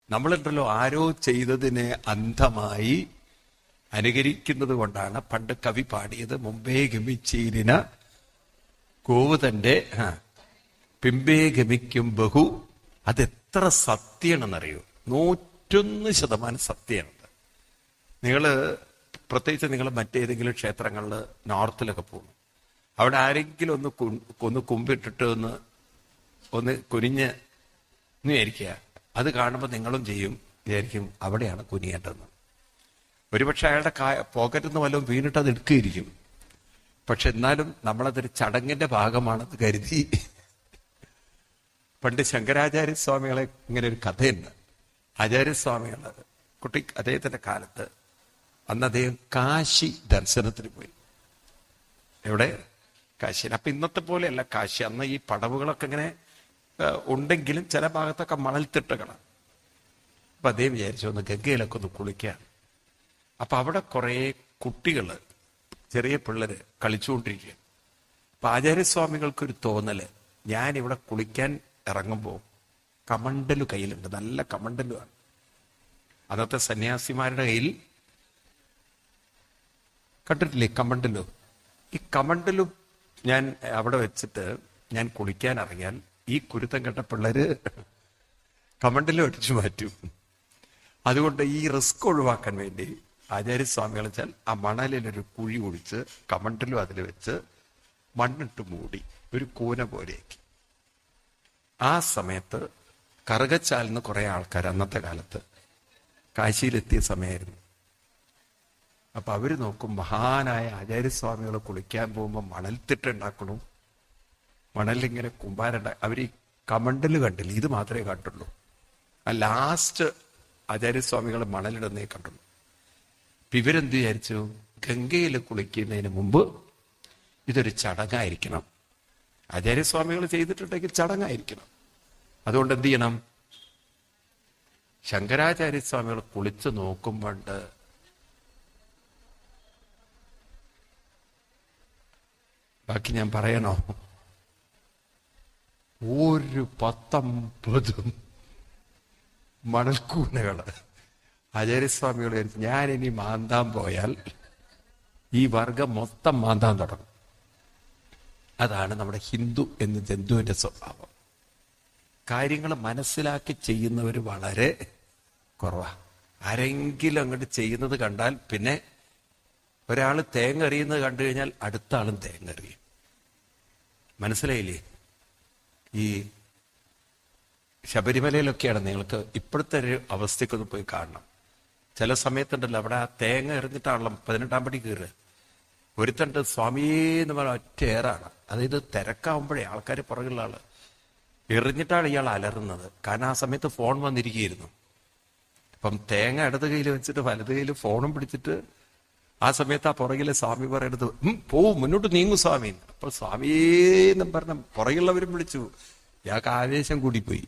നമ്മളുണ്ടല്ലോ ആരോ ചെയ്തതിനെ അന്ധമായി അനുകരിക്കുന്നത് കൊണ്ടാണ് പണ്ട് കവി പാടിയത്, മുമ്പേ ഗമിച്ചീരിന ഗോവുതന്റെ പിമ്പേ ഗമിക്കും ബഹു. അതെത്ര സത്യമാണെന്നറിയോ? 101% സത്യമാണത്. നിങ്ങള് പ്രത്യേകിച്ച് നിങ്ങൾ മറ്റേതെങ്കിലും ക്ഷേത്രങ്ങളിൽ നോർത്തിലൊക്കെ പോകും, അവിടെ ആരെങ്കിലും ഒന്ന് കുമ്പിട്ടിട്ട് ഒന്ന് കുനിഞ്ഞ് വിചാരിക്കുക. അത് കാണുമ്പോൾ നിങ്ങളും വിചാരിക്കും അവിടെയാണ് കുനിയേണ്ടതെന്ന്. ഒരുപക്ഷെ അയാളുടെ പോക്കറ്റിൽ നിന്ന് വല്ലതും വീണിട്ട് അത് എടുക്കുകയായിരിക്കും. പക്ഷെ എന്നാലും നമ്മളതൊരു ചടങ്ങിന്റെ ഭാഗമാണെന്ന് കരുതി. പണ്ട് ശങ്കരാചാര്യസ്വാമികളെ ഇങ്ങനെ ഒരു കഥയുണ്ട്. ആചാര്യസ്വാമികൾ അദ്ദേഹത്തിന്റെ കാലത്ത് അന്ന് അദ്ദേഹം കാശി ദർശനത്തിന് പോയി. എവിടെ? കാശിയിൽ. അപ്പൊ ഇന്നത്തെ പോലെയല്ല കാശി. അന്ന് ഈ പടവുകളൊക്കെ ഇങ്ങനെ ഉണ്ടെങ്കിലും ചില ഭാഗത്തൊക്കെ മണൽത്തിട്ടകളാണ്. അപ്പൊ അദ്ദേഹം വിചാരിച്ചു ഒന്ന് ഗംഗയിലൊക്കെ ഒന്ന് കുളിക്കാൻ. അപ്പൊ അവിടെ കുറെ കുട്ടികള്, ചെറിയ പിള്ളേര് കളിച്ചുകൊണ്ടിരിക്കുക. അപ്പൊ ആചാര്യസ്വാമികൾക്കൊരു തോന്നല്, ഞാൻ ഇവിടെ കുളിക്കാൻ ഇറങ്ങുമ്പോ കമണ്ടലു കയ്യിലുണ്ട്, നല്ല കമണ്ടലുമാണ്. അന്നത്തെ സന്യാസിമാരുടെ കയ്യിൽ കണ്ടിട്ടില്ലേ കമണ്ടലു? ഈ കമണ്ടലു ഞാൻ അവിടെ വെച്ചിട്ട് ഞാൻ കുളിക്കാൻ ഇറങ്ങിയാൽ ഈ കുരുത്തം കെട്ട പിള്ളേര് കമണ്ടലു അടിച്ചു മാറ്റും. അതുകൊണ്ട് ഈ റിസ്ക് ഒഴിവാക്കാൻ വേണ്ടി ആചാര്യസ്വാമികൾ വെച്ചാൽ ആ മണലിലൊരു കുഴി കുഴിച്ച് കമണ്ടലും അതിൽ വെച്ച് മണ്ണിട്ട് മൂടി ഒരു കൂന പോലെയാക്കി. ആ സമയത്ത് കറുകച്ചാലിന്ന് കുറെ ആൾക്കാർ അന്നത്തെ കാലത്ത് കാശിയിലെത്തിയ സമയമായിരുന്നു. അപ്പൊ അവര് നോക്കും, മഹാനായ ആചാര്യസ്വാമികൾ കുളിക്കാൻ പോകുമ്പോൾ മണൽത്തിട്ടുണ്ടാക്കണു, മണലിങ്ങനെ അവര് ഈ കമണ്ടല് കണ്ടില്ല, ഇത് മാത്രമേ കണ്ടുള്ളൂ. ആ ലാസ്റ്റ് ആചാര്യസ്വാമികൾ മണലിടുന്നേ കണ്ടുള്ളൂ. അപ്പൊ ഇവരെന്ത് വിചാരിച്ചു, ഗംഗയിൽ കുളിക്കുന്നതിന് മുമ്പ് ഇതൊരു ചടങ്ങായിരിക്കണം. ആചാര്യസ്വാമികൾ ചെയ്തിട്ടുണ്ടെങ്കിൽ ചടങ്ങായിരിക്കണം. അതുകൊണ്ട് എന്ത് ചെയ്യണം? ശങ്കരാചാര്യസ്വാമികൾ കുളിച്ച് നോക്കുമ്പോണ്ട് ബാക്കി ഞാൻ പറയണോ? ഒരു 19 മണൽക്കൂനകള്. ആചാര്യസ്വാമികൾ ഞാൻ ഇനി മാന്താൻ പോയാൽ ഈ വർഗം മൊത്തം മാന്താൻ തുടങ്ങും. അതാണ് നമ്മുടെ ഹിന്ദു എന്ന ജന്തുവിന്റെ സ്വഭാവം. കാര്യങ്ങൾ മനസ്സിലാക്കി ചെയ്യുന്നവർ വളരെ കുറവാ. ആരെങ്കിലും അങ്ങോട്ട് ചെയ്യുന്നത് കണ്ടാൽ പിന്നെ ഒരാൾ തേങ്ങ എറിയുന്നത് കണ്ടു കഴിഞ്ഞാൽ അടുത്ത ആളും തേങ്ങ എറിയും. മനസ്സിലായില്ലേ? ഈ ശബരിമലയിലൊക്കെയാണ്, നിങ്ങൾക്ക് ഇപ്പോഴത്തെ ഒരു അവസ്ഥയ്ക്കൊന്ന് പോയി കാണണം. ചില സമയത്തുണ്ടല്ലോ അവിടെ ആ തേങ്ങ എറിഞ്ഞിട്ടാണല്ലോ 18-ാം പടി കയറുക. ഒരുത്തണ്ട് സ്വാമിയെന്ന് പറഞ്ഞ ഒറ്റ ഏറാണ്. അതായത് തിരക്കാവുമ്പോഴേ ആൾക്കാർ പുറകുള്ള ആള് എറിഞ്ഞിട്ടാണ് ഇയാൾ അലറുന്നത്. കാരണം ആ സമയത്ത് ഫോൺ വന്നിരിക്കുകയായിരുന്നു. അപ്പം തേങ്ങ ഇടത് കയ്യിൽ വെച്ചിട്ട് വലത് കയ്യിൽ ഫോണും പിടിച്ചിട്ട് ആ സമയത്ത് ആ പുറകിലെ സ്വാമി പറയണത് പോവും, മുന്നോട്ട് നീങ്ങും സ്വാമി. അപ്പൊ സ്വാമിയെന്നും പറഞ്ഞ പുറകിലുള്ളവരും വിളിച്ചു. ഇയാൾക്ക് ആവേശം കൂടിപ്പോയി.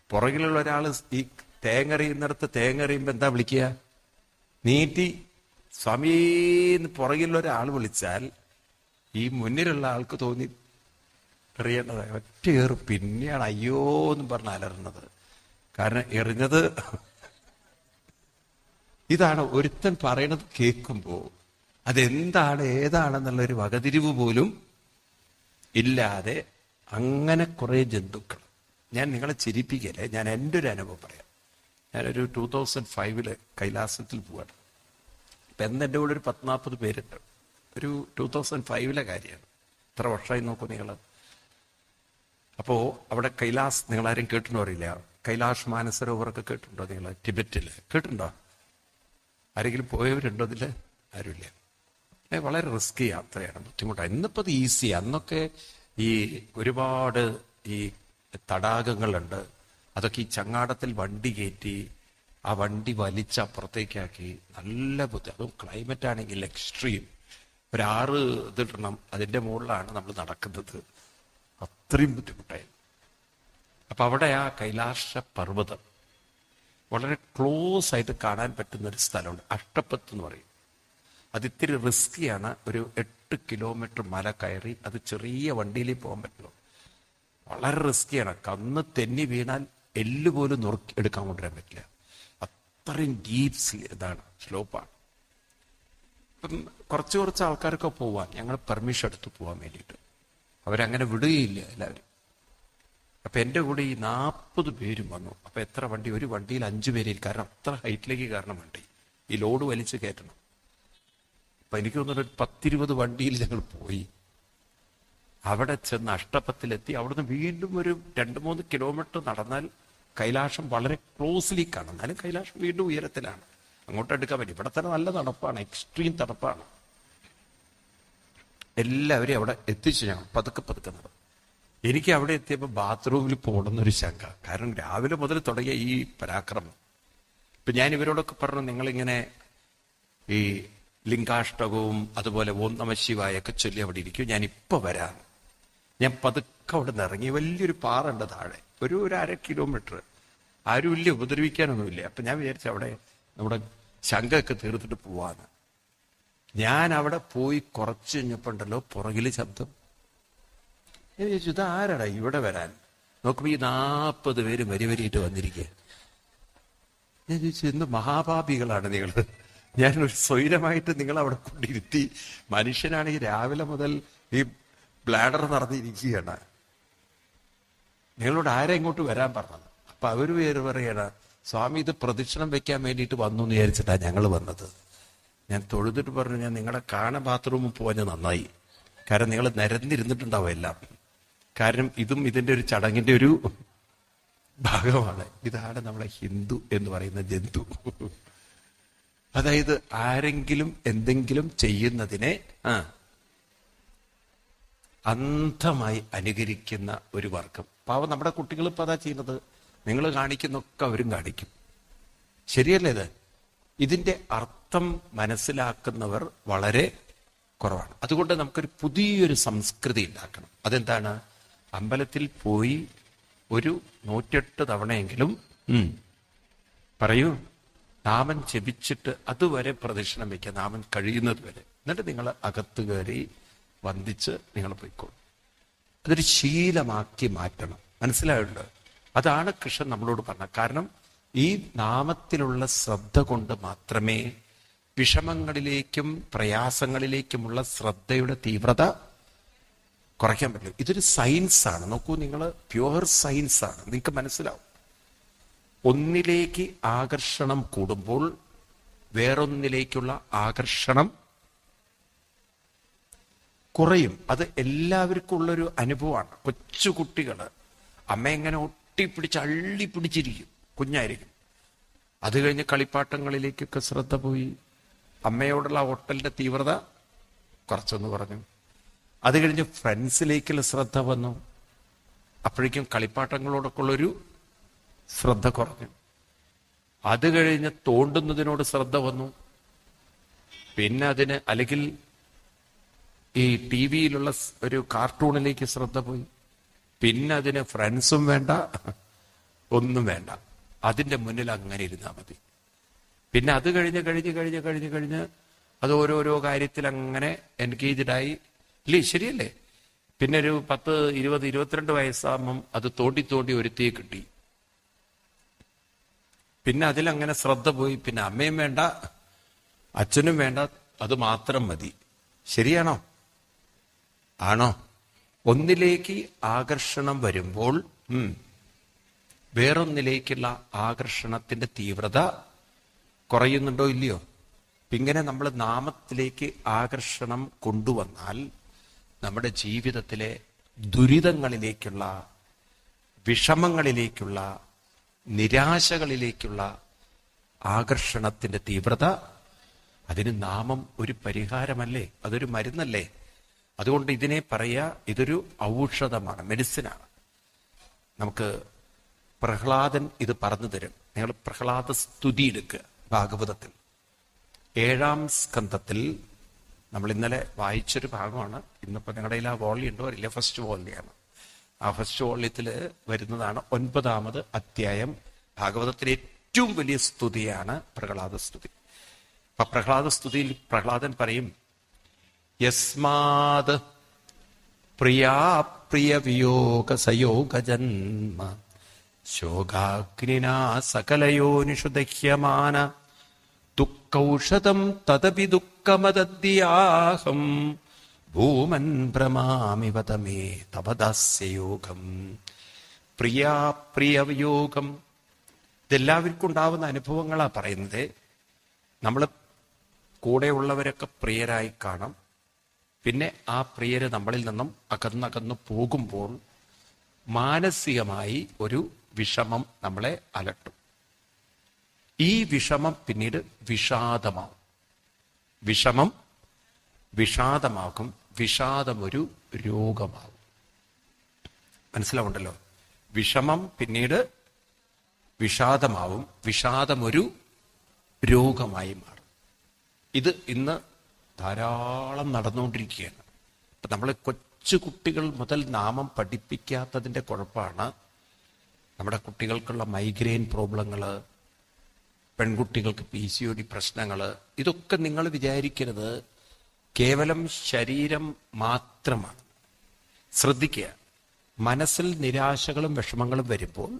പുറകിലുള്ള ഒരാള് ഈ തേങ്ങ എറിയുന്നിടത്ത് തേങ്ങ എറിയുമ്പോ എന്താ വിളിക്കുക? നീട്ടി സ്വാമിന്ന് പുറകിലുള്ള ഒരാൾ വിളിച്ചാൽ ഈ മുന്നിലുള്ള ആൾക്ക് തോന്നി എറിയേണ്ടത് ഒറ്റ ഏറ് പിന്നെയാണ് അയ്യോ എന്നും പറഞ്ഞ് അലറുന്നത്. കാരണം എറിഞ്ഞത് ഇതാണ്. ഒരുത്തൻ പറയണത് കേൾക്കുമ്പോ അതെന്താണ് ഏതാണെന്നുള്ളൊരു വകതിരിവ് പോലും ഇല്ലാതെ അങ്ങനെ കുറെ ജന്തുക്കൾ. ഞാൻ നിങ്ങളെ ചിരിപ്പിക്കല്ലേ, ഞാൻ എൻ്റെ ഒരു അനുഭവം പറയാം. ഞാനൊരു 2005 കൈലാസത്തിൽ പോവാണ്. ഇപ്പം എൻ്റെ കൂടെ ഒരു 40 പേരുണ്ട്. ഒരു 2005 കാര്യമാണ്. എത്ര വർഷമായി നോക്കൂ നിങ്ങൾ. അപ്പോ അവിടെ കൈലാസ്, നിങ്ങളാരും കേട്ടിട്ടുണ്ടോ അറിയില്ല, കൈലാഷ് മാനസരോവറൊക്കെ കേട്ടിട്ടുണ്ടോ നിങ്ങൾ? ടിബറ്റില് കേട്ടിട്ടുണ്ടോ? ആരെങ്കിലും പോയവരുണ്ടോ അതില്? ആരുമില്ല. വളരെ റിസ്കി യാത്രയാണ്, ബുദ്ധിമുട്ടാണ്. ഇന്നിപ്പോൾ അത് ഈസിയാണ്. അന്നൊക്കെ ഈ ഒരുപാട് ഈ തടാകങ്ങളുണ്ട്. അതൊക്കെ ഈ ചങ്ങാടത്തിൽ വണ്ടി കയറ്റി ആ വണ്ടി വലിച്ച് അപ്പുറത്തേക്കാക്കി നല്ല അതും ക്ലൈമറ്റ് ആണെങ്കിൽ എക്സ്ട്രീം. ഒരു 6 ഇതിടണം, അതിൻ്റെ മുകളിലാണ് നമ്മൾ നടക്കുന്നത്. അത്രയും ബുദ്ധിമുട്ടായി. അപ്പൊ അവിടെ ആ കൈലാസ പർവ്വതം വളരെ ക്ലോസ് ആയിട്ട് കാണാൻ പറ്റുന്ന ഒരു സ്ഥലമുണ്ട്, അഷ്ടപ്പത്ത് എന്ന് പറയും. അത് ഇത്തിരി റിസ്കിയാണ്. ഒരു 8 കിലോമീറ്റർ മല കയറി അത് ചെറിയ വണ്ടിയിലേ പോകാൻ പറ്റുള്ളൂ. വളരെ റിസ്കിയാണ്. കന്ന് തെന്നി വീണാൽ എല്ല് പോലും നുറുക്കി എടുക്കാൻ കൊണ്ടുവരാൻ പറ്റില്ല. അത്രയും ഡീപ്സ് ഇതാണ്, സ്ലോപ്പാണ്. ഇപ്പം കുറച്ച് ആൾക്കാരൊക്കെ പോവാൻ ഞങ്ങൾ പെർമിഷൻ എടുത്ത് പോകാൻ വേണ്ടിയിട്ട് അവരങ്ങനെ വിടുകയില്ല എല്ലാവരും. അപ്പൊ എൻ്റെ കൂടെ ഈ 40 പേരും വന്നു. അപ്പൊ എത്ര വണ്ടി? ഒരു വണ്ടിയിൽ 5 പേരിൽ, കാരണം അത്ര ഹൈറ്റിലേക്ക് കാരണം വണ്ടി ഈ ലോഡ് വലിച്ച് കയറ്റണം. അപ്പൊ എനിക്ക് തോന്നുന്നു 10-20 വണ്ടിയിൽ ഞങ്ങൾ പോയി. അവിടെ ചെന്ന് അഷ്ടപ്പത്തിലെത്തി. അവിടുന്ന് വീണ്ടും ഒരു 2-3 കിലോമീറ്റർ നടന്നാൽ കൈലാസം വളരെ ക്ലോസ്ലി കാണും. എന്നാലും കൈലാസം വീണ്ടും ഉയരത്തിലാണ്, അങ്ങോട്ട് എടുക്കാൻ പറ്റും. ഇവിടെ തന്നെ നല്ല തണുപ്പാണ്, എക്സ്ട്രീം തണുപ്പാണ്. എല്ലാവരെയും അവിടെ എത്തിച്ചു ഞങ്ങൾ പതുക്കെ നടന്നു. എനിക്ക് അവിടെ എത്തിയപ്പോൾ ബാത്റൂമിൽ പോകണമെന്നൊരു ശങ്ക. കാരണം രാവിലെ മുതൽ തുടങ്ങിയ ഈ പരാക്രമം. ഇപ്പൊ ഞാൻ ഇവരോടൊക്കെ പറഞ്ഞു, നിങ്ങളിങ്ങനെ ഈ ലിംഗാഷ്ടകവും അതുപോലെ ഓം നമഃ ശിവായൊക്കെ ചൊല്ലി അവിടെ ഇരിക്കും, ഞാൻ ഇപ്പൊ വരാം. ഞാൻ പതുക്കെ അവിടെ നിന്ന് ഇറങ്ങി. വലിയൊരു പാറുണ്ട് താഴെ, ഒരു 1/2 കിലോമീറ്റർ. ആരും ഇല്ല, ഉപദ്രവിക്കാനൊന്നുമില്ല. അപ്പൊ ഞാൻ വിചാരിച്ചു അവിടെ നമ്മുടെ ശങ്കൊക്കെ തീർത്തിട്ട് പോവാന്ന്. ഞാൻ അവിടെ പോയി കുറച്ച് കഴിഞ്ഞപ്പോണ്ടല്ലോ പുറകില് ശബ്ദം. ഞാൻ ചോദിച്ചു, ഇത് ആരാടാ ഇവിടെ വരാൻ? നോക്കുമ്പോ ഈ 40 പേര് വരിയായിട്ട് വന്നിരിക്കുക. ഞാൻ ചോദിച്ചു, എന്ത് മഹാപാപികളാണ് നിങ്ങൾ? ഞാനൊരു സ്വൈരമായിട്ട് നിങ്ങൾ അവിടെ കൊണ്ടിരുത്തി. മനുഷ്യനാണെങ്കിൽ രാവിലെ മുതൽ ഈ ബ്ലാഡർ നടന്നിരിക്കുകയാണ്. നിങ്ങളോട് ആരാ ഇങ്ങോട്ട് വരാൻ പറഞ്ഞത്? അപ്പൊ അവര് പേര് പറയണ, സ്വാമി ഇത് പ്രദക്ഷിണം വെക്കാൻ വേണ്ടിയിട്ട് വന്നു എന്ന് വിചാരിച്ചിട്ടാ ഞങ്ങൾ വന്നത്. ഞാൻ തൊഴുതിട്ട് പറഞ്ഞു, ഞാൻ നിങ്ങളെ കാണാൻ ബാത്റൂമിൽ പോകാൻ നന്നായി. കാരണം നിങ്ങൾ നിരന്നിരുന്നിട്ടുണ്ടാവും എല്ലാം. കാരണം ഇതും ഇതിന്റെ ഒരു ചടങ്ങിന്റെ ഒരു ഭാഗമാണ്. ഇതാണ് നമ്മളെ ഹിന്ദു എന്ന് പറയുന്ന ജന്തു. അതായത് ആരെങ്കിലും എന്തെങ്കിലും ചെയ്യുന്നതിനെ അന്ധമായി അനുകരിക്കുന്ന ഒരു വർഗം. പാവം നമ്മുടെ കുട്ടികൾ ഇപ്പൊ അതാ ചെയ്യുന്നത്. നിങ്ങൾ കാണിക്കുന്നൊക്കെ അവരും കാണിക്കും. ശരിയല്ലേ ഇത്? ഇതിന്റെ അർത്ഥം മനസ്സിലാക്കുന്നവർ വളരെ കുറവാണ്. അതുകൊണ്ട് നമുക്കൊരു പുതിയൊരു സംസ്കൃതി ഉണ്ടാക്കണം. അതെന്താണ്? അമ്പലത്തിൽ പോയി ഒരു 108 തവണയെങ്കിലും പറയൂ, നാമം ജപിച്ചിട്ട് അതുവരെ പ്രദക്ഷിണം വയ്ക്കുക, നാമം കഴിയുന്നത് വരെ. എന്നിട്ട് നിങ്ങൾ അകത്ത് കയറി വന്ദിച്ച് നിങ്ങൾ പോയിക്കോളൂ. അതൊരു ശീലമാക്കി മാറ്റണം. മനസ്സിലായുണ്ട്? അതാണ് കൃഷ്ണൻ നമ്മളോട് പറഞ്ഞത്. കാരണം ഈ നാമത്തിലുള്ള ശ്രദ്ധ കൊണ്ട് മാത്രമേ വിഷമങ്ങളിലേക്കും പ്രയാസങ്ങളിലേക്കുമുള്ള ശ്രദ്ധയുടെ തീവ്രത കുറയ്ക്കാൻ പറ്റും. ഇതൊരു സയൻസാണ്. നോക്കൂ, നിങ്ങൾ പ്യുവർ സയൻസാണ്. നിങ്ങൾക്ക് മനസ്സിലാവും. ഒന്നിലേക്ക് ആകർഷണം കൂടുമ്പോൾ വേറൊന്നിലേക്കുള്ള ആകർഷണം കുറയും. അത് എല്ലാവർക്കും ഉള്ളൊരു അനുഭവമാണ്. കൊച്ചുകുട്ടികള് അമ്മ എങ്ങനെ ഒട്ടിപ്പിടിച്ച് അള്ളിപ്പിടിച്ചിരിക്കും, കുഞ്ഞായിരിക്കും. അത് കഴിഞ്ഞ് കളിപ്പാട്ടങ്ങളിലേക്കൊക്കെ ശ്രദ്ധ പോയി, അമ്മയോടുള്ള ഒട്ടലിന്റെ തീവ്രത കുറച്ചൊന്ന് കുറഞ്ഞു. അത് കഴിഞ്ഞ് ഫ്രണ്ട്സിലേക്കുള്ള ശ്രദ്ധ വന്നു, അപ്പോഴേക്കും കളിപ്പാട്ടങ്ങളോടൊക്കെ ഉള്ളൊരു ശ്രദ്ധ കുറഞ്ഞു. അത് കഴിഞ്ഞ് തോണ്ടുന്നതിനോട് ശ്രദ്ധ വന്നു. പിന്നെ അതിന് അല്ലെങ്കിൽ ഈ ടി വിയിലുള്ള ഒരു കാർട്ടൂണിലേക്ക് ശ്രദ്ധ പോയി. പിന്നെ അതിന് ഫ്രണ്ട്സും വേണ്ട, ഒന്നും വേണ്ട, അതിന്റെ മുന്നിൽ അങ്ങനെ ഇരുന്നാൽ മതി. പിന്നെ അത് കഴിഞ്ഞ് അത് ഓരോരോ കാര്യത്തിൽ അങ്ങനെ എൻഗേജ്ഡായി. ഇല്ലേ? ശരിയല്ലേ? പിന്നെ ഒരു 10, 20, 22 വയസ്സാകുമ്പം അത് തോണ്ടി ഒരുത്തിയെ കിട്ടി. പിന്നെ അതിലങ്ങനെ ശ്രദ്ധ പോയി. പിന്നെ അമ്മയും വേണ്ട, അച്ഛനും വേണ്ട, അത് മാത്രം മതി. ശരിയാണോ? ആണോ? ഒന്നിലേക്ക് ആകർഷണം വരുമ്പോൾ വേറൊന്നിലേക്കുള്ള ആകർഷണത്തിന്റെ തീവ്രത കുറയുന്നുണ്ടോ ഇല്ലയോ? ഇങ്ങനെ നമ്മൾ നാമത്തിലേക്ക് ആകർഷണം കൊണ്ടുവന്നാൽ നമ്മുടെ ജീവിതത്തിലെ ദുരിതങ്ങളിലേക്കുള്ള, വിഷമങ്ങളിലേക്കുള്ള, നിരാശകളിലേക്കുള്ള ആകർഷണത്തിന്റെ തീവ്രത, അതിന് നാമം ഒരു പരിഹാരമല്ലേ? അതൊരു മരുന്നല്ലേ? അതുകൊണ്ട് ഇതിനെ പറയാ, ഇതൊരു ഔഷധമാണ്, മെഡിസിനാണ്. നമുക്ക് പ്രഹ്ലാദൻ ഇത് പറഞ്ഞു തരും. നിങ്ങൾ പ്രഹ്ലാദ സ്തുതി എടുക്കുക. ഭാഗവതത്തിൽ 7-ാം സ്കന്ധത്തിൽ നമ്മൾ ഇന്നലെ വായിച്ചൊരു ഭാഗമാണ്. ഇന്നിപ്പോ നിങ്ങളുടെ കയ്യിൽ ആ വോളി ഉണ്ടോ അറിയില്ല, ഫസ്റ്റ് വോളിയാണ്. ആ ഫസ്റ്റ് വോള്യത്തില് വരുന്നതാണ് 9-ാമത് അധ്യായം. ഭാഗവതത്തിലെ ഏറ്റവും വലിയ സ്തുതിയാണ് പ്രഹ്ലാദ സ്തുതി. അപ്പൊ പ്രഹ്ലാദ സ്തുതിയിൽ പ്രഹ്ലാദൻ പറയും, യസ്മാത് പ്രിയ വിയോഗ സയോഗ ജന്മ ശോകാഗ്നിനാ സകലയോനിഷു ദഹ്യമാന ദുഃഖൌഷധം തദപി ദുഃഖമദദ്യാഹം ഭൂമൻ ഭ്രമാമിവത മേ തപദാസ്യയോഗം. പ്രിയയോഗം. ഇതെല്ലാവർക്കും ഉണ്ടാവുന്ന അനുഭവങ്ങളാ പറയുന്നത്. നമ്മൾ കൂടെയുള്ളവരൊക്കെ പ്രിയരായി കാണാം. പിന്നെ ആ പ്രിയര് നമ്മളിൽ നിന്നും അകന്നകന്നു പോകുമ്പോൾ മാനസികമായി ഒരു വിഷമം നമ്മളെ അലട്ടും. ഈ വിഷമം പിന്നീട് വിഷാദമാവും. വിഷമം വിഷാദമാകും. വിഷാദം ഒരു രോഗമാകും. മനസ്സിലാവുണ്ടല്ലോ? വിഷമം പിന്നീട് വിഷാദമാവും. വിഷാദം ഒരു രോഗമായി മാറും. ഇത് ഇന്ന് ധാരാളം നടന്നുകൊണ്ടിരിക്കുകയാണ്. ഇപ്പൊ നമ്മൾ കൊച്ചു കുട്ടികൾ മുതൽ നാമം പഠിപ്പിക്കാത്തതിന്റെ കുഴപ്പമാണ്. നമ്മുടെ കുട്ടികൾക്കുള്ള മൈഗ്രെയിൻ പ്രോബ്ലങ്ങള്, പെൺകുട്ടികൾക്ക് PCOD പ്രശ്നങ്ങള്, ഇതൊക്കെ നിങ്ങൾ വിചാരിക്കരുത് കേവലം ശരീരം മാത്രമാണ്. ശ്രദ്ധിക്കുക, മനസ്സിൽ നിരാശകളും വിഷമങ്ങളും വരുമ്പോൾ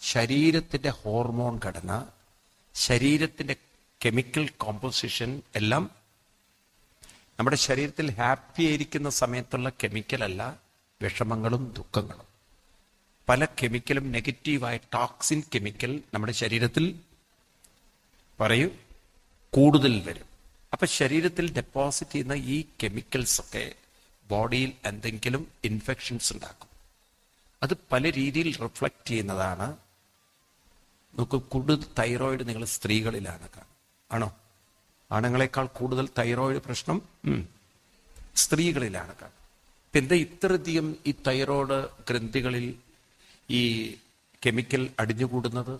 ശരീരത്തിന്റെ ഹോർമോൺ ഘടന, ശരീരത്തിന്റെ കെമിക്കൽ കോമ്പോസിഷൻ എല്ലാം നമ്മുടെ ശരീരത്തിൽ ഹാപ്പി ആയിരിക്കുന്ന സമയത്തുള്ള കെമിക്കൽ അല്ല വിഷമങ്ങളും ദുഃഖങ്ങളും. പല കെമിക്കലും നെഗറ്റീവായ ടോക്സിൻ കെമിക്കൽ നമ്മുടെ ശരീരത്തിൽ പറയൂ കൂടുതൽ വരും. അപ്പൊ ശരീരത്തിൽ ഡെപ്പോസിറ്റ് ചെയ്യുന്ന ഈ കെമിക്കൽസ് ഒക്കെ ബോഡിയിൽ എന്തെങ്കിലും ഇൻഫെക്ഷൻസ് ഉണ്ടാക്കും. അത് പല രീതിയിൽ റിഫ്ലക്റ്റ് ചെയ്യുന്നതാണ്. നമുക്ക് കൂടുതൽ തൈറോയിഡ് നിങ്ങൾ സ്ത്രീകളിലാണ് കാണും. ആണോ? ആണുങ്ങളെക്കാൾ കൂടുതൽ തൈറോയിഡ് പ്രശ്നം സ്ത്രീകളിലാണ് കാണും. ഇപ്പൊ എന്താ ഇത്രയധികം ഈ തൈറോയിഡ് ഗ്രന്ഥികളിൽ ഈ കെമിക്കൽ അടിഞ്ഞുകൂടുന്നത്?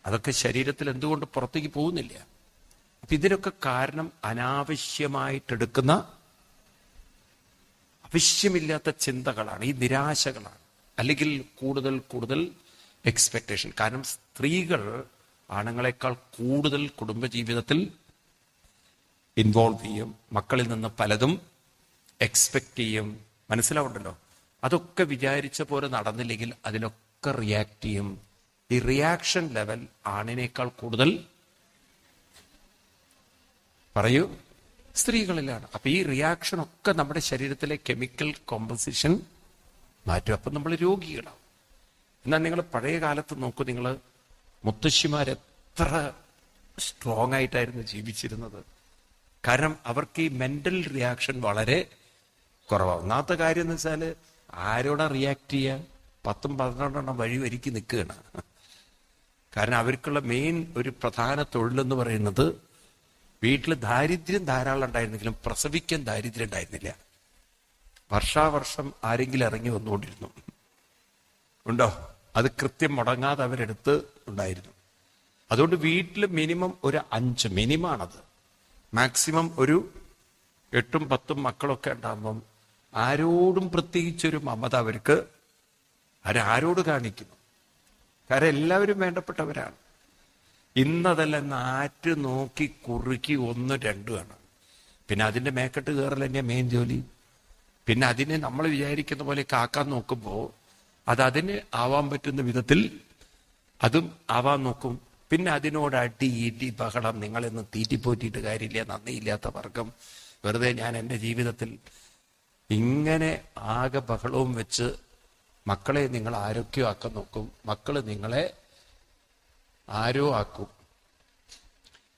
അതൊക്കെ ശരീരത്തിൽ എന്തുകൊണ്ട് പുറത്തേക്ക് പോകുന്നില്ല? അപ്പൊ ഇതിനൊക്കെ കാരണം അനാവശ്യമായിട്ടെടുക്കുന്ന ആവശ്യമില്ലാത്ത ചിന്തകളാണ്, ഈ നിരാശകളാണ്, അല്ലെങ്കിൽ കൂടുതൽ കൂടുതൽ എക്സ്പെക്ടേഷൻ. കാരണം സ്ത്രീകൾ ആണുങ്ങളെക്കാൾ കൂടുതൽ കുടുംബജീവിതത്തിൽ ഇൻവോൾവ് ചെയ്യും. മക്കളിൽ നിന്ന് പലതും എക്സ്പെക്ട് ചെയ്യും. മനസ്സിലാവുണ്ടല്ലോ? അതൊക്കെ വിചാരിച്ച പോലെ നടന്നില്ലെങ്കിൽ അതിനൊക്കെ റിയാക്ട് ചെയ്യും. ഈ റിയാക്ഷൻ ലെവൽ ആണിനേക്കാൾ കൂടുതൽ പറയൂ സ്ത്രീകളിലാണ്. അപ്പൊ ഈ റിയാക്ഷൻ ഒക്കെ നമ്മുടെ ശരീരത്തിലെ കെമിക്കൽ കോമ്പോസിഷൻ മാറ്റും. അപ്പൊ നമ്മൾ രോഗികളാവും. എന്നാൽ നിങ്ങൾ പഴയ കാലത്ത് നോക്കൂ, നിങ്ങൾ മുത്തശ്ശിമാരെത്ര സ്ട്രോങ് ആയിട്ടായിരുന്നു ജീവിച്ചിരുന്നത്. കാരണം അവർക്ക് ഈ മെന്റൽ റിയാക്ഷൻ വളരെ കുറവാണ്. ഒന്നാമത്തെ കാര്യം എന്ന് വെച്ചാൽ ആരോടാ റിയാക്ട് ചെയ്യുക? 10-12 വഴി വരിക്ക് നിൽക്കുകയാണ്. കാരണം അവർക്കുള്ള മെയിൻ ഒരു പ്രധാന തൊഴിലെന്ന് പറയുന്നത് വീട്ടിൽ ദാരിദ്ര്യം ധാരാളം ഉണ്ടായിരുന്നെങ്കിലും പ്രസവിക്കാൻ ദാരിദ്ര്യം ഉണ്ടായിരുന്നില്ല. വർഷാവർഷം ആരെങ്കിലും ഇറങ്ങി വന്നുകൊണ്ടിരുന്നു. ഉണ്ടോ? അത് കൃത്യം മുടങ്ങാതെ അവരെടുത്ത് ഉണ്ടായിരുന്നു. അതുകൊണ്ട് വീട്ടിൽ മിനിമം ഒരു 5, മിനിമാണത്, മാക്സിമം ഒരു 8-10 മക്കളൊക്കെ ഉണ്ടാകുമ്പം ആരോടും പ്രത്യേകിച്ചൊരു മമത അവരാരോട് കാണിക്കുന്നു? കാരണം എല്ലാവരും വേണ്ടപ്പെട്ടവരാണ്. ഇന്നതെല്ലാം നാറ്റ് നോക്കി കുറുക്കി 1-2 ആണ്. പിന്നെ അതിന്റെ മേക്കെട്ട് കയറൽ തന്നെയാ മെയിൻ ജോലി. പിന്നെ അതിനെ നമ്മൾ വിചാരിക്കുന്ന പോലെ കാക്കാൻ നോക്കുമ്പോൾ അതിന് ആവാൻ പറ്റുന്ന വിധത്തിൽ അതും ആവാൻ നോക്കും. പിന്നെ അതിനോട് അടി ഇടി ബഹളം. നിങ്ങളെന്ന് തീറ്റിപ്പോറ്റിയിട്ട് കാര്യമില്ല, നന്ദിയില്ലാത്ത വർഗം, വെറുതെ ഞാൻ എൻ്റെ ജീവിതത്തിൽ ഇങ്ങനെ ആകെ ബഹളവും വെച്ച് മക്കളെ നിങ്ങൾ ആരൊക്കെയോ ആക്കാൻ നോക്കും. മക്കള് നിങ്ങളെ ആരോ ആക്കും.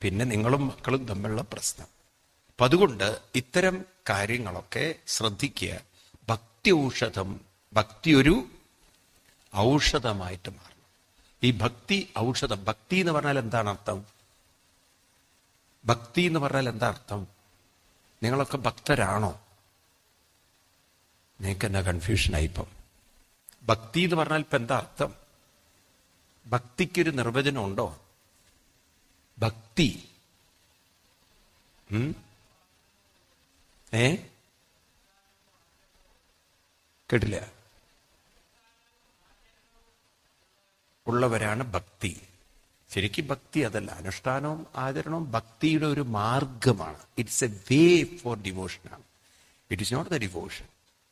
പിന്നെ നിങ്ങളും മക്കളും തമ്മിലുള്ള പ്രശ്നം. അപ്പൊ അതുകൊണ്ട് ഇത്തരം കാര്യങ്ങളൊക്കെ ശ്രദ്ധിക്കുക. ഭക്തി ഔഷധം, ഭക്തി ഒരു ഔഷധമായിട്ട് മാറണം. ഈ ഭക്തി ഔഷധം. ഭക്തി എന്ന് പറഞ്ഞാൽ എന്താണ് അർത്ഥം? ഭക്തി എന്ന് പറഞ്ഞാൽ എന്താ അർത്ഥം? നിങ്ങളൊക്കെ ഭക്തരാണോ? നിങ്ങൾക്ക് എന്നാ കൺഫ്യൂഷനായിപ്പം. ഭക്തി എന്ന് പറഞ്ഞാൽ ഇപ്പൊ എന്താ അർത്ഥം? ഭക്തിക്കൊരു നിർവചനം ഉണ്ടോ? ഭക്തി കേട്ടില്ല? ഉള്ളവരാണ് ഭക്തി. ശരിക്കും ഭക്തി അതല്ല, അനുഷ്ഠാനവും ആചരണവും ഭക്തിയുടെ ഒരു മാർഗമാണ്. It's a way for devotion ആണ്. It is not the devotion.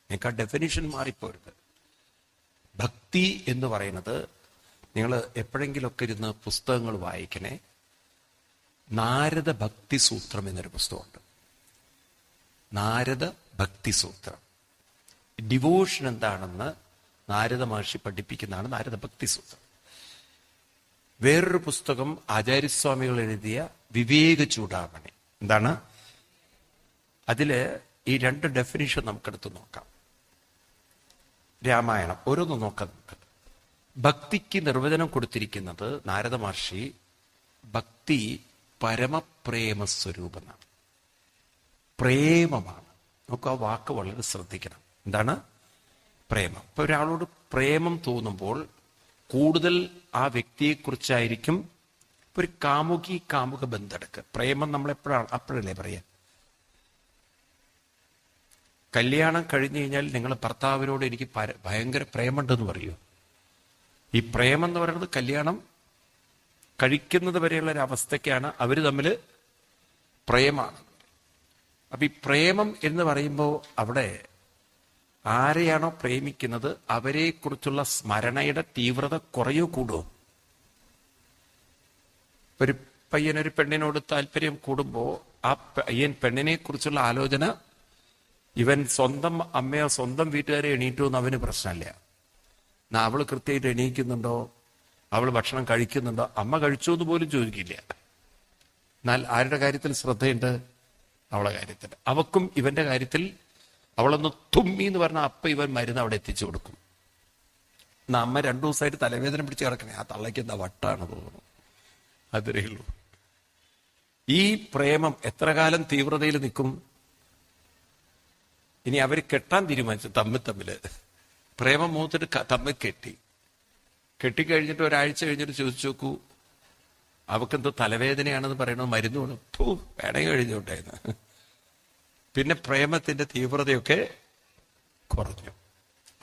നിങ്ങൾക്ക് ആ ഡെഫിനിഷൻ മാറിപ്പോരുത്. ഭക്തി എന്ന് പറയുന്നത്, നിങ്ങൾ എപ്പോഴെങ്കിലുമൊക്കെ ഇരുന്ന് പുസ്തകങ്ങൾ വായിക്കണേ. നാരദ ഭക്തി സൂത്രം എന്നൊരു പുസ്തകമുണ്ട്. നാരദ ഭക്തി സൂത്രം. ഡിവോഷൻ എന്താണെന്ന് നാരദ മഹർഷി പഠിപ്പിക്കുന്നതാണ് നാരദ ഭക്തി സൂത്രം. വേറൊരു പുസ്തകം ആചാര്യസ്വാമികൾ എഴുതിയ വിവേക ചൂടാമണി. എന്താണ് അതില് ഈ രണ്ട് ഡെഫിനിഷൻ നമുക്കെടുത്ത് നോക്കാം. രാമായണം ഓരോന്നും നോക്കാം നമുക്ക്. ഭക്തിക്ക് നിർവചനം കൊടുത്തിരിക്കുന്നത് നാരദ മഹർഷി ഭക്തി പരമപ്രേമ സ്വരൂപമാണ്, പ്രേമമാണ്. നമുക്ക് ആ വാക്ക് വളരെ ശ്രദ്ധിക്കണം. എന്താണ് പ്രേമം? ഇപ്പൊ ഒരാളോട് പ്രേമം തോന്നുമ്പോൾ കൂടുതൽ ആ വ്യക്തിയെക്കുറിച്ചായിരിക്കും. ഇപ്പൊ ഒരു കാമുക ബന്ധമെടുക്കുക. പ്രേമം നമ്മളെപ്പോഴാണ് അപ്പോഴല്ലേ പറയാ. കല്യാണം കഴിഞ്ഞു കഴിഞ്ഞാൽ നിങ്ങൾ ഭർത്താവിനോട് എനിക്ക് ഭയങ്കര പ്രേമുണ്ടെന്ന് പറയൂ. ഈ പ്രേമം എന്ന് പറയുന്നത് കല്യാണം കഴിക്കുന്നത് വരെയുള്ള ഒരു അവസ്ഥയ്ക്കാണ് അവര് തമ്മിൽ പ്രേമാണ്. അപ്പൊ ഈ പ്രേമം എന്ന് പറയുമ്പോൾ അവിടെ ആരെയാണോ പ്രേമിക്കുന്നത് അവരെ കുറിച്ചുള്ള സ്മരണയുടെ തീവ്രത കുറയോ കൂടുമോ? ഒരു പയ്യനൊരു പെണ്ണിനോട് താല്പര്യം കൂടുമ്പോ ആ പയ്യൻ പെണ്ണിനെ കുറിച്ചുള്ള ആലോചന, ഇവൻ സ്വന്തം അമ്മയോ സ്വന്തം വീട്ടുകാരെ എണീറ്റോ എന്ന് അവന് പ്രശ്നമില്ല. അവള് കൃത്യമായിട്ട് എണീക്കുന്നുണ്ടോ, അവള് ഭക്ഷണം കഴിക്കുന്നുണ്ടോ, അമ്മ കഴിച്ചോ എന്ന് പോലും ചോദിക്കില്ല. എന്നാൽ ആരുടെ കാര്യത്തിൽ ശ്രദ്ധയുണ്ട്? അവളെ കാര്യത്തിൽ. അവക്കും ഇവന്റെ കാര്യത്തിൽ അവളൊന്ന് തുമ്മി എന്ന് പറഞ്ഞാൽ അപ്പ ഇവൻ മരുന്ന് അവിടെ എത്തിച്ചു കൊടുക്കും. എന്നാ അമ്മ 2 ദിവസമായിട്ട് തലവേദന പിടിച്ച് കിടക്കണേ, ആ തള്ളയ്ക്ക് എന്താ വട്ടാണ് തോന്നുന്നു. അതേ ഉള്ളൂ. ഈ പ്രേമം എത്ര കാലം തീവ്രതയിൽ നിൽക്കും? ഇനി അവര് കെട്ടാൻ തീരുമാനിച്ചു തമ്മില് പ്രേമം മൂത്തിട്ട് തമ്മിൽ കെട്ടിക്കഴിഞ്ഞിട്ട് ഒരാഴ്ച കഴിഞ്ഞിട്ട് ചോദിച്ചു നോക്കൂ, അവക്കെന്തോ തലവേദനയാണെന്ന് പറയണത് മരുന്ന് വേണം. വേണമെങ്കിൽ കഴിഞ്ഞോട്ടായിരുന്നു. പിന്നെ പ്രേമത്തിന്റെ തീവ്രതയൊക്കെ കുറഞ്ഞു.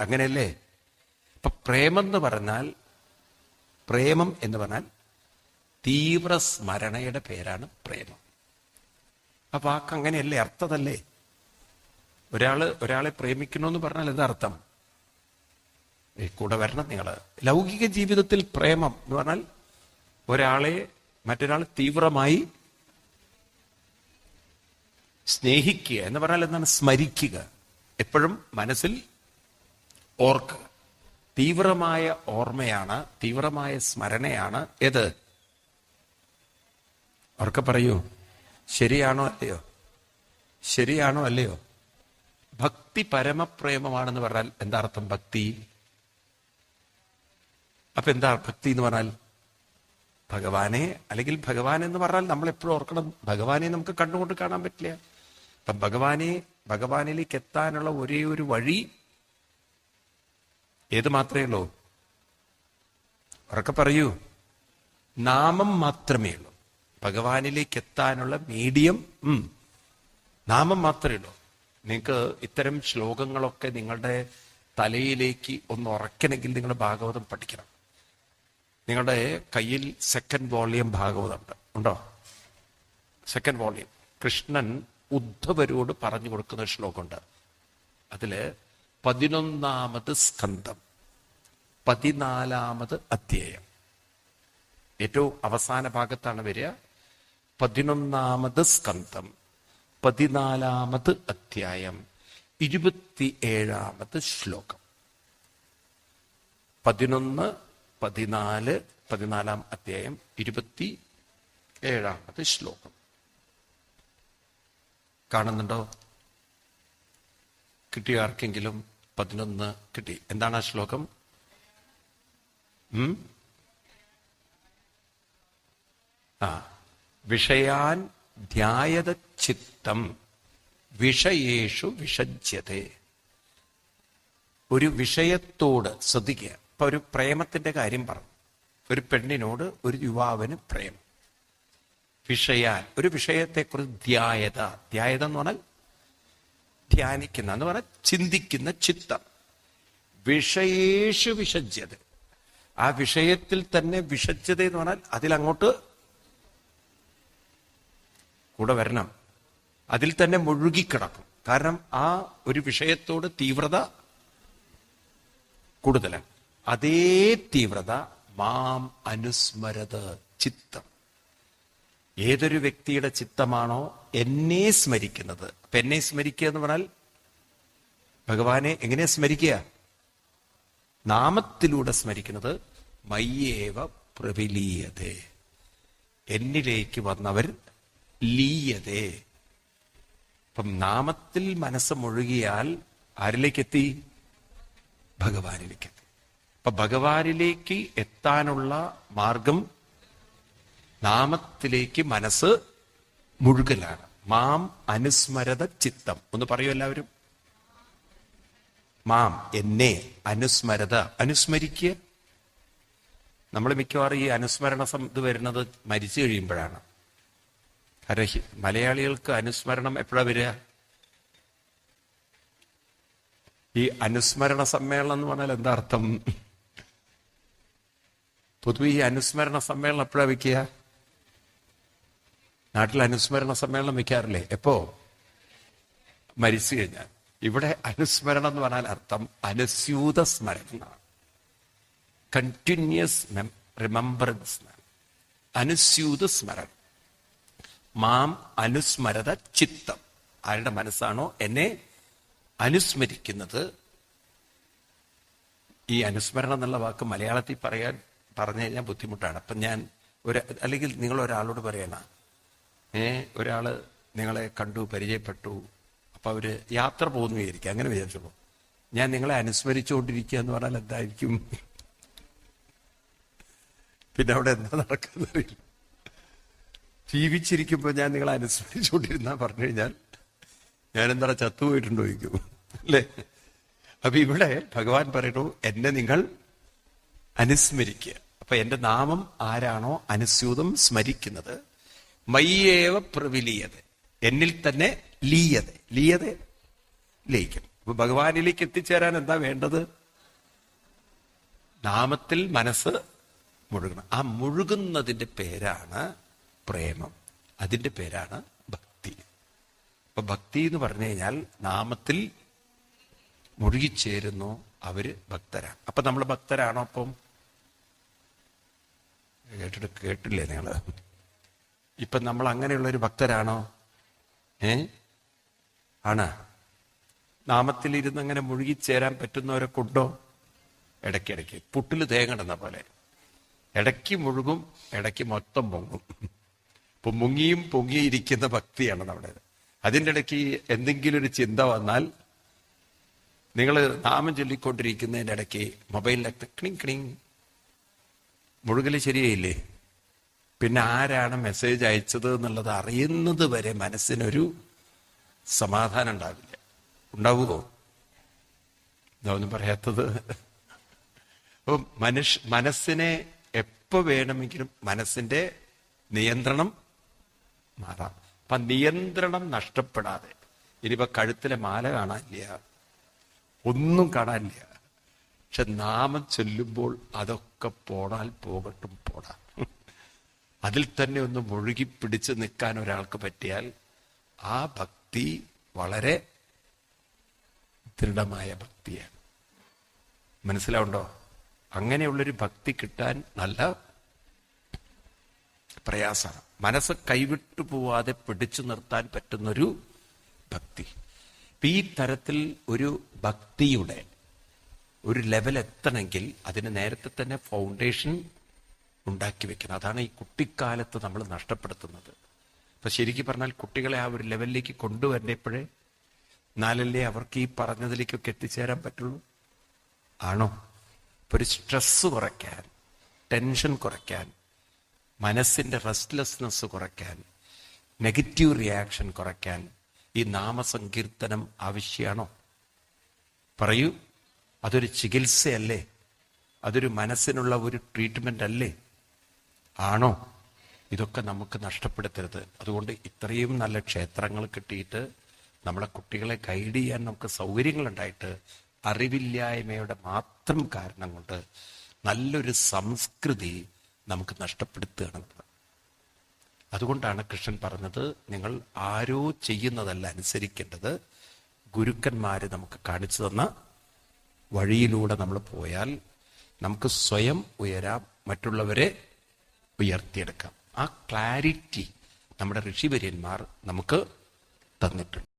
അങ്ങനെയല്ലേ? ഇപ്പൊ പ്രേമം എന്ന് പറഞ്ഞാൽ തീവ്ര സ്മരണയുടെ പേരാണ് പ്രേമം. ആ വാക്ക് അങ്ങനെയല്ലേ, അർത്ഥതല്ലേ? ഒരാളെ പ്രേമിക്കണമെന്ന് പറഞ്ഞാൽ എന്താ അർത്ഥം? കൂടെ വരണം നിങ്ങള്. ലൗകിക ജീവിതത്തിൽ പ്രേമം എന്ന് പറഞ്ഞാൽ മറ്റൊരാൾ തീവ്രമായി സ്നേഹിക്കുക എന്ന് പറഞ്ഞാൽ എന്താണ്? സ്മരിക്കുക, എപ്പോഴും മനസ്സിൽ ഓർക്കുക. തീവ്രമായ ഓർമ്മയാണ്, തീവ്രമായ സ്മരണയാണ് ഏത്? അവർക്ക് പറയൂ, ശരിയാണോ അല്ലയോ? ഭക്തി പരമപ്രേമമാണെന്ന് പറഞ്ഞാൽ എന്താ അർത്ഥം? ഭക്തി. അപ്പൊ എന്താ ഭക്തി എന്ന് പറഞ്ഞാൽ? ഭഗവാനെ, അല്ലെങ്കിൽ ഭഗവാൻ എന്ന് പറഞ്ഞാൽ നമ്മൾ എപ്പോഴും ഓർക്കണം, ഭഗവാനെ നമുക്ക് കണ്ടുകൊണ്ട് കാണാൻ പറ്റില്ല. അപ്പം ഭഗവാനിലേക്ക് എത്താനുള്ള ഒരേ ഒരു വഴി ഏത് മാത്രമേ ഉള്ളൂ? ഉറക്കെ പറയൂ, നാമം മാത്രമേ ഉള്ളൂ. ഭഗവാനിലേക്ക് എത്താനുള്ള മീഡിയം നാമം മാത്രമേ ഉള്ളൂ. നിങ്ങൾക്ക് ഇത്തരം ശ്ലോകങ്ങളൊക്കെ നിങ്ങളുടെ തലയിലേക്ക് ഒന്ന് ഉറക്കണമെങ്കിൽ നിങ്ങൾ ഭാഗവതം പഠിക്കണം. നിങ്ങളുടെ കയ്യിൽ 2nd വോളിയം ഭാഗവതം ഉണ്ടോ? 2nd volume. കൃഷ്ണൻ ഉദ്ധവരോട് പറഞ്ഞു കൊടുക്കുന്ന ശ്ലോകമുണ്ട്. അതില് 11ാമത് സ്കന്ധം 14ാമത് അധ്യായം, ഏറ്റവും അവസാന ഭാഗത്താണ് വരിക. 11ാമത് സ്കന്ധം 14ാമത് അധ്യായം 27ാമത് ശ്ലോകം. 11, 14, 14ാം അധ്യായം 27ാമത് ശ്ലോകം. കാണുന്നുണ്ടോ? കിട്ടിയോ ആർക്കെങ്കിലും? 11 കിട്ടി. എന്താണ് ആ ശ്ലോകം? വിഷയാൻ ധ്യായത ചിത്തം വിഷയേഷു വിഷജ്യതേ. ഒരു വിഷയത്തോട് ശ്രദ്ധിക്കുക. ഇപ്പൊ ഒരു പ്രേമത്തിന്റെ കാര്യം പറഞ്ഞു. ഒരു പെണ്ണിനോട് ഒരു യുവാവിന് പ്രേമം. വിഷയാൻ, ഒരു വിഷയത്തെക്കുറിച്ച് ധ്യായത എന്ന് പറഞ്ഞാൽ ധ്യാനിക്കുന്ന എന്ന് പറഞ്ഞാൽ ചിന്തിക്കുന്ന ചിത്തം. വിഷയേഷു വിഷജ്യത, ആ വിഷയത്തിൽ തന്നെ വിഷജ്യത എന്ന് പറഞ്ഞാൽ അതിലങ്ങോട്ട് കൂടെ വരണം, അതിൽ തന്നെ മുഴുകിക്കിടക്കും. കാരണം ആ ഒരു വിഷയത്തോട് തീവ്രത കൂടുതലാണ്. അതേ തീവ്രത മാം അനുസ്മരത് ചിത്തം. ഏതൊരു വ്യക്തിയുടെ ചിത്തമാണോ എന്നെ സ്മരിക്കുന്നത്, അപ്പൊ എന്നെ സ്മരിക്കുക എന്ന് പറഞ്ഞാൽ ഭഗവാനെ എങ്ങനെയാ സ്മരിക്കുക? നാമത്തിലൂടെ സ്മരിക്കുന്നത്. മയ്യേവ പ്രവിലീയതേ, എന്നിലേക്ക് വന്നവർ ലീയതേ. അപ്പം നാമത്തിൽ മനസ്സ് മുഴുകിയാൽ ആരിലേക്കെത്തി? ഭഗവാനിലേക്കെത്തി. അപ്പൊ ഭഗവാനിലേക്ക് എത്താനുള്ള മാർഗം നാമത്തിലേക്ക് മനസ്സ് മുഴുകലാണ്. മാം അനുസ്മരത ചിത്തം. ഒന്ന് പറയൂ എല്ലാവരും. മാം എന്നെ, അനുസ്മരത അനുസ്മരിക്കുക. നമ്മൾ മിക്കവാറും ഈ അനുസ്മരണ ഇത് വരുന്നത് മരിച്ചു കഴിയുമ്പോഴാണ്. കാരണം മലയാളികൾക്ക് അനുസ്മരണം എപ്പോഴാണ് വരിക? ഈ അനുസ്മരണ സമ്മേളനം എന്ന് പറഞ്ഞാൽ എന്താ അർത്ഥം? പൊതുവെ ഈ അനുസ്മരണ സമ്മേളനം എപ്പോഴാണ് വെക്കുക? നാട്ടിൽ അനുസ്മരണ സമ്മേളനം വെക്കാറില്ലേ? എപ്പോ? മരിച്ചു കഴിഞ്ഞാൽ. ഇവിടെ അനുസ്മരണം എന്ന് പറഞ്ഞാൽ അർത്ഥം അനുസ്യൂത സ്മരണം, കണ്ടിന്യൂസ് റിമംബറൻസ്, അനുസ്യൂത സ്മരണം. മാം അനുസ്മരത ചിത്തം. ആരുടെ മനസ്സാണോ എന്നെ അനുസ്മരിക്കുന്നത്. ഈ അനുസ്മരണം എന്നുള്ള വാക്ക് മലയാളത്തിൽ പറഞ്ഞു കഴിഞ്ഞാൽ ബുദ്ധിമുട്ടാണ്. അപ്പം ഞാൻ അല്ലെങ്കിൽ നിങ്ങൾ ഒരാളോട് പറയണ, ഒരാള് നിങ്ങളെ കണ്ടു, പരിചയപ്പെട്ടു, അപ്പൊ അവര് യാത്ര പോകുന്നു വിചാരിക്കുക, അങ്ങനെ വിചാരിച്ചോളൂ. ഞാൻ നിങ്ങളെ അനുസ്മരിച്ചുകൊണ്ടിരിക്കുക എന്ന് പറഞ്ഞാൽ എന്തായിരിക്കും? പിന്നെ അവിടെ എന്താ നടക്കുന്നറിയില്ല. ജീവിച്ചിരിക്കുമ്പോൾ ഞാൻ നിങ്ങളെ അനുസ്മരിച്ചുകൊണ്ടിരുന്ന പറഞ്ഞു കഴിഞ്ഞാൽ ഞാൻ എന്താ ചത്തുപോയിട്ടുണ്ടോ ചോദിക്കും, അല്ലേ? അപ്പൊ ഇവിടെ ഭഗവാൻ പറയുന്നു, എന്നെ നിങ്ങൾ അനുസ്മരിക്കുക. അപ്പൊ എന്റെ നാമം ആരാണോ അനുസ്യൂതം സ്മരിക്കുന്നത്, മയ്യേവ പ്രവിലീയത, എന്നിൽ തന്നെ ലീയത. ലീയത ലയിക്കും. അപ്പൊ ഭഗവാനിലേക്ക് എത്തിച്ചേരാൻ എന്താ വേണ്ടത്? നാമത്തിൽ മനസ്സ് മുഴുകണം. ആ മുഴുകുന്നതിന്റെ പേരാണ് പ്രേമം, അതിന്റെ പേരാണ് ഭക്തി. അപ്പൊ ഭക്തി എന്ന് പറഞ്ഞു കഴിഞ്ഞാൽ നാമത്തിൽ മുഴുകിച്ചേരുന്നു, അവര് ഭക്തരാണ്. അപ്പൊ നമ്മൾ ഭക്തരാണോ? അപ്പം കേട്ടില്ലേ നിങ്ങള്? ഇപ്പൊ നമ്മൾ അങ്ങനെയുള്ള ഒരു ഭക്തരാണോ? ആണ്. നാമത്തിൽ ഇരുന്ന് അങ്ങനെ മുഴുകിച്ചേരാൻ പറ്റുന്നവരെ കൊണ്ടോ? ഇടയ്ക്കിടയ്ക്ക് പുട്ടില് തേങ്ങടുന്ന പോലെ ഇടയ്ക്ക് മുഴുകും, ഇടയ്ക്ക് മൊത്തം പൊങ്ങും. ഇപ്പൊ മുങ്ങിയും പൊങ്ങിയിരിക്കുന്ന ഭക്തിയാണ് നമ്മുടെ. അതിൻ്റെ ഇടയ്ക്ക് എന്തെങ്കിലും ഒരു ചിന്ത വന്നാൽ, നിങ്ങൾ നാമം ചൊല്ലിക്കൊണ്ടിരിക്കുന്നതിൻ്റെ ഇടയ്ക്ക് മൊബൈലിലൊക്കെ ക്ലിങ് ക്ലിങ്, മുഴുകല് ശരിയായില്ലേ? പിന്നെ ആരാണ് മെസ്സേജ് അയച്ചത് എന്നുള്ളത് അറിയുന്നത് വരെ മനസ്സിനൊരു സമാധാനം ഉണ്ടാവില്ല. ഉണ്ടാവുമോ? ഇതൊന്നും പറയാത്തത്. അപ്പൊ മനസ്സിനെ എപ്പോ വേണമെങ്കിലും മനസ്സിന്റെ നിയന്ത്രണം മാറാം. അപ്പൊ നിയന്ത്രണം നഷ്ടപ്പെടാതെ, ഇനിയിപ്പോ കഴുത്തിലെ മാല കാണാനില്ല, ഒന്നും കാണാനില്ല, പക്ഷെ നാമം ചൊല്ലുമ്പോൾ അതൊക്കെ പോടാൽ പോകട്ടും പോടാ, അതിൽ തന്നെ ഒന്ന് മുഴുകി പിടിച്ച് നിൽക്കാൻ ഒരാൾക്ക് പറ്റിയാൽ ആ ഭക്തി വളരെ ദൃഢമായ ഭക്തിയാണ്. മനസ്സിലാവുണ്ടോ? അങ്ങനെയുള്ളൊരു ഭക്തി കിട്ടാൻ നല്ല പ്രയാസമാണ്. മനസ്സ് കൈവിട്ടു പോവാതെ പിടിച്ചു നിർത്താൻ പറ്റുന്നൊരു ഭക്തി. ഈ തരത്തിൽ ഒരു ഭക്തിയുടെ ഒരു ലെവൽ എത്തണമെങ്കിൽ അതിന് നേരത്തെ തന്നെ ഫൗണ്ടേഷൻ ഉണ്ടാക്കി വെക്കണം. അതാണ് ഈ കുട്ടിക്കാലത്ത് നമ്മൾ നഷ്ടപ്പെടുത്തുന്നത്. അപ്പൊ ശരിക്കും പറഞ്ഞാൽ കുട്ടികളെ ആ ഒരു ലെവലിലേക്ക് കൊണ്ടുവരേണ്ടപ്പോഴേ, എന്നാലല്ലേ അവർക്ക് ഈ പറഞ്ഞതിലേക്കൊക്കെ എത്തിച്ചേരാൻ പറ്റുള്ളൂ. ആണോ? ഇപ്പൊ ഒരു സ്ട്രെസ് കുറയ്ക്കാൻ, ടെൻഷൻ കുറയ്ക്കാൻ, മനസ്സിന്റെ റെസ്റ്റ്ലെസ്നെസ് കുറയ്ക്കാൻ, നെഗറ്റീവ് റിയാക്ഷൻ കുറയ്ക്കാൻ ഈ നാമസങ്കീർത്തനം ആവശ്യമാണോ? പറയൂ. അതൊരു ചികിത്സയല്ലേ? അതൊരു മനസ്സിനുള്ള ഒരു ട്രീറ്റ്മെന്റ് അല്ലേ? ആണോ? ഇതൊക്കെ നമുക്ക് നഷ്ടപ്പെടുത്തരുത്. അതുകൊണ്ട് ഇത്രയും നല്ല ക്ഷേത്രങ്ങൾ കിട്ടിയിട്ട് നമ്മളെ കുട്ടികളെ ഗൈഡ് ചെയ്യാൻ നമുക്ക് സൗകര്യങ്ങളുണ്ടായിട്ട് അറിവില്ലായ്മയുടെ മാത്രം കാരണം കൊണ്ട് നല്ലൊരു സംസ്കൃതി നമുക്ക് നഷ്ടപ്പെടുത്തുകയാണ്. അതുകൊണ്ടാണ് കൃഷ്ണൻ പറഞ്ഞത്, നിങ്ങൾ ആരോ ചെയ്യുന്നതല്ല അനുസരിക്കേണ്ടത്, ഗുരുക്കന്മാര് നമുക്ക് കാണിച്ചു തന്ന വഴിയിലൂടെ നമ്മൾ പോയാൽ നമുക്ക് സ്വയം ഉയരാം, മറ്റുള്ളവരെ ഉയർത്തിയെടുക്കാം. ആ ക്ലാരിറ്റി നമ്മുടെ ഋഷിവര്യന്മാർ നമുക്ക് തന്നിട്ടുണ്ട്.